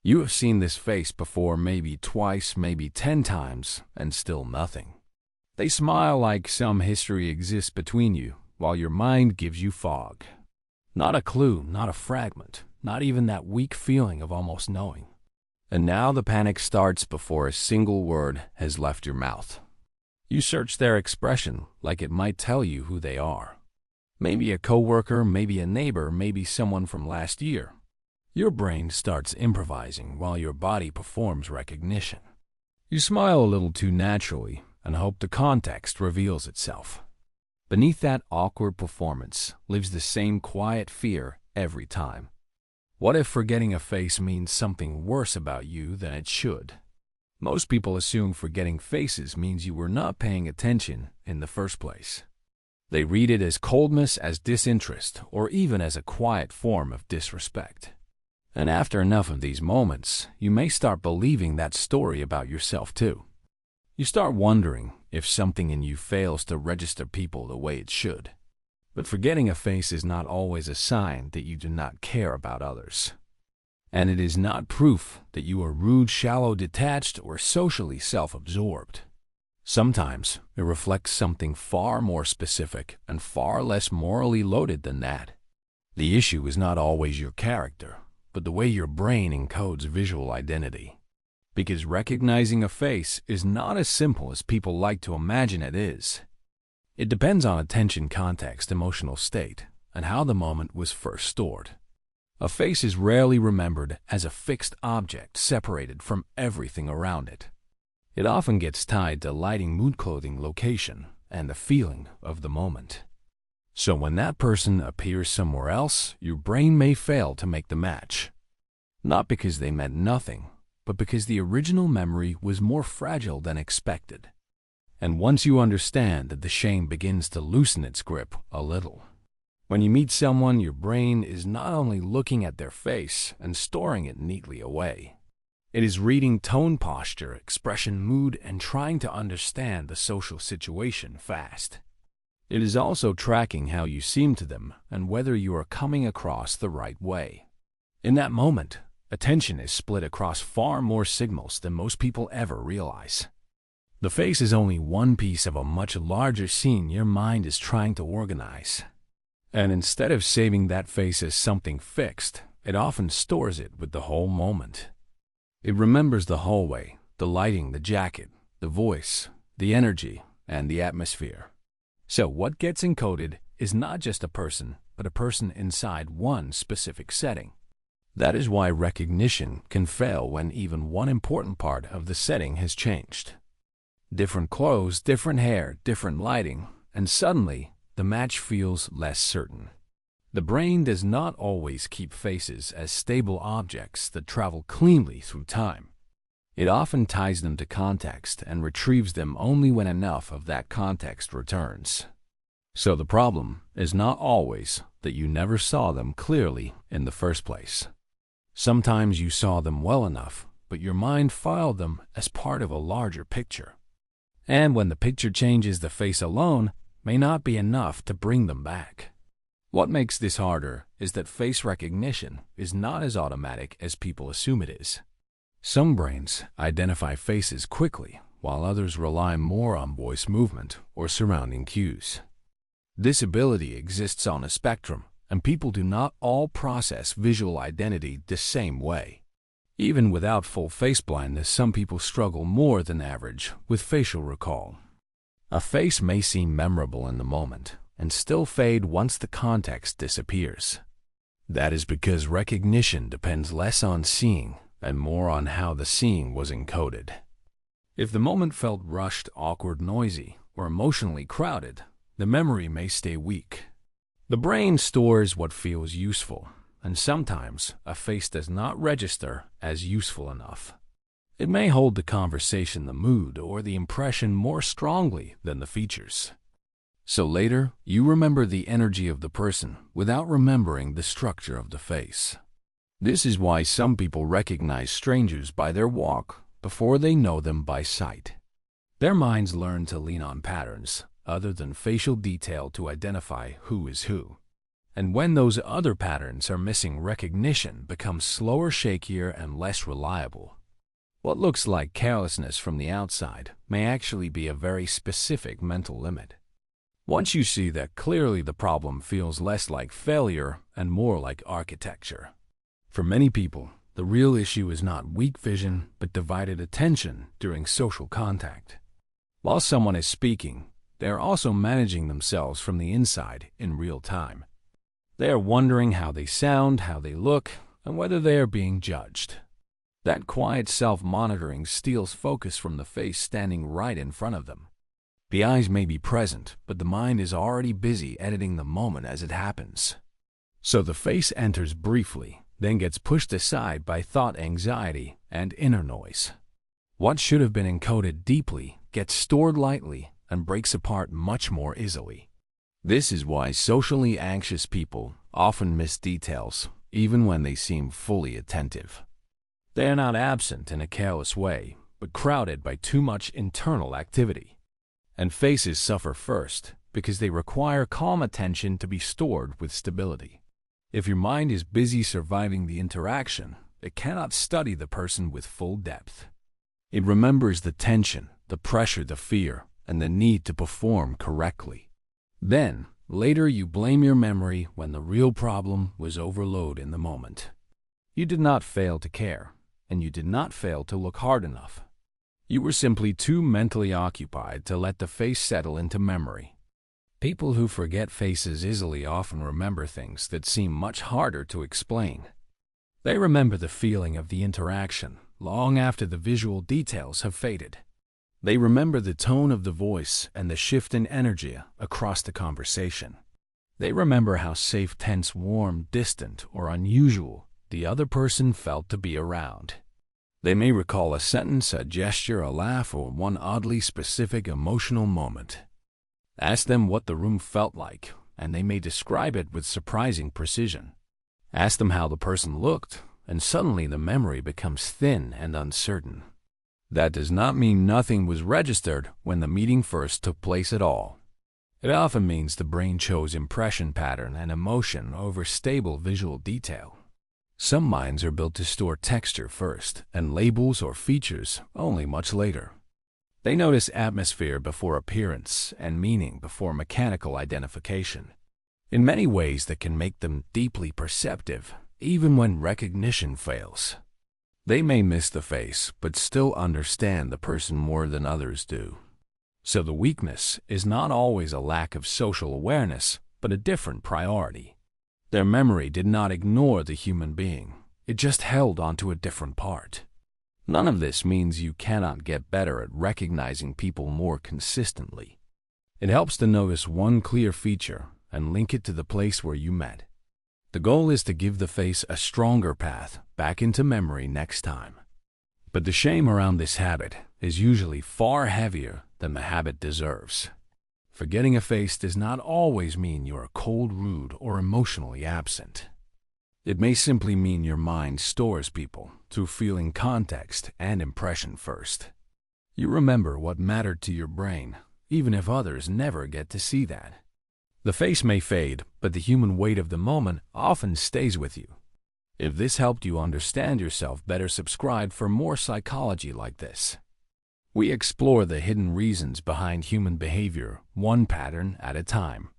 You have seen this face before, maybe twice, maybe 10 times, and still nothing. They smile like some history exists between you, while your mind gives you fog. Not a clue, not a fragment, not even that weak feeling of almost knowing. And now the panic starts before a single word has left your mouth. You search their expression like it might tell you who they are. Maybe a coworker, maybe a neighbor, maybe someone from last year. Your brain starts improvising while your body performs recognition. You smile a little too naturally and hope the context reveals itself. Beneath that awkward performance lives the same quiet fear every time. What if forgetting a face means something worse about you than it should? Most people assume forgetting faces means you were not paying attention in the first place. They read it as coldness, as disinterest, or even as a quiet form of disrespect. And after enough of these moments, you may start believing that story about yourself too. You start wondering if something in you fails to register people the way it should. But forgetting a face is not always a sign that you do not care about others. And it is not proof that you are rude, shallow, detached, or socially self-absorbed. Sometimes it reflects something far more specific and far less morally loaded than that. The issue is not always your character, but the way your brain encodes visual identity. Because recognizing a face is not as simple as people like to imagine it is. It depends on attention, context, emotional state, and how the moment was first stored. A face is rarely remembered as a fixed object separated from everything around it. It often gets tied to lighting, mood, clothing, location, and the feeling of the moment. So when that person appears somewhere else, your brain may fail to make the match. Not because they meant nothing, but because the original memory was more fragile than expected. And once you understand that, the shame begins to loosen its grip a little. When you meet someone, your brain is not only looking at their face and storing it neatly away. It is reading tone, posture, expression, mood, and trying to understand the social situation fast. It is also tracking how you seem to them and whether you are coming across the right way. In that moment, attention is split across far more signals than most people ever realize. The face is only one piece of a much larger scene your mind is trying to organize. And instead of saving that face as something fixed, it often stores it with the whole moment. It remembers the hallway, the lighting, the jacket, the voice, the energy, and the atmosphere. So what gets encoded is not just a person, but a person inside one specific setting. That is why recognition can fail when even one important part of the setting has changed. Different clothes, different hair, different lighting, and suddenly the match feels less certain. The brain does not always keep faces as stable objects that travel cleanly through time. It often ties them to context and retrieves them only when enough of that context returns. So the problem is not always that you never saw them clearly in the first place. Sometimes you saw them well enough, but your mind filed them as part of a larger picture. And when the picture changes, the face alone may not be enough to bring them back. What makes this harder is that face recognition is not as automatic as people assume it is. Some brains identify faces quickly, while others rely more on voice movement or surrounding cues. This ability exists on a spectrum, and people do not all process visual identity the same way. Even without full face blindness, some people struggle more than average with facial recall. A face may seem memorable in the moment and still fade once the context disappears. That is because recognition depends less on seeing and more on how the seeing was encoded. If the moment felt rushed, awkward, noisy, or emotionally crowded, the memory may stay weak. The brain stores what feels useful, and sometimes a face does not register as useful enough. It may hold the conversation, the mood, or the impression more strongly than the features. So later, you remember the energy of the person without remembering the structure of the face. This is why some people recognize strangers by their walk before they know them by sight. Their minds learn to lean on patterns other than facial detail to identify who is who. And when those other patterns are missing, recognition becomes slower, shakier, and less reliable. What looks like carelessness from the outside may actually be a very specific mental limit. Once you see that clearly, the problem feels less like failure and more like architecture. For many people, the real issue is not weak vision, but divided attention during social contact. While someone is speaking, they are also managing themselves from the inside in real time. They are wondering how they sound, how they look, and whether they are being judged. That quiet self-monitoring steals focus from the face standing right in front of them. The eyes may be present, but the mind is already busy editing the moment as it happens. So the face enters briefly, then gets pushed aside by thought, anxiety, and inner noise. What should have been encoded deeply gets stored lightly and breaks apart much more easily. This is why socially anxious people often miss details, even when they seem fully attentive. They are not absent in a careless way, but crowded by too much internal activity. And faces suffer first because they require calm attention to be stored with stability. If your mind is busy surviving the interaction, it cannot study the person with full depth. It remembers the tension, the pressure, the fear, and the need to perform correctly. Then, later you blame your memory when the real problem was overload in the moment. You did not fail to care, and you did not fail to look hard enough. You were simply too mentally occupied to let the face settle into memory. People who forget faces easily often remember things that seem much harder to explain. They remember the feeling of the interaction long after the visual details have faded. They remember the tone of the voice and the shift in energy across the conversation. They remember how safe, tense, warm, distant, or unusual the other person felt to be around. They may recall a sentence, a gesture, a laugh, or one oddly specific emotional moment. Ask them what the room felt like, and they may describe it with surprising precision. Ask them how the person looked, and suddenly the memory becomes thin and uncertain. That does not mean nothing was registered when the meeting first took place at all. It often means the brain chose impression pattern and emotion over stable visual detail. Some minds are built to store texture first, and labels or features only much later. They notice atmosphere before appearance and meaning before mechanical identification. In many ways that can make them deeply perceptive, even when recognition fails. They may miss the face, but still understand the person more than others do. So the weakness is not always a lack of social awareness, but a different priority. Their memory did not ignore the human being. It just held onto a different part. None of this means you cannot get better at recognizing people more consistently. It helps to notice one clear feature and link it to the place where you met. The goal is to give the face a stronger path back into memory next time. But the shame around this habit is usually far heavier than the habit deserves. Forgetting a face does not always mean you are cold, rude, or emotionally absent. It may simply mean your mind stores people through feeling, context, and impression first. You remember what mattered to your brain, even if others never get to see that. The face may fade, but the human weight of the moment often stays with you. If this helped you understand yourself better, subscribe for more psychology like this. We explore the hidden reasons behind human behavior, one pattern at a time.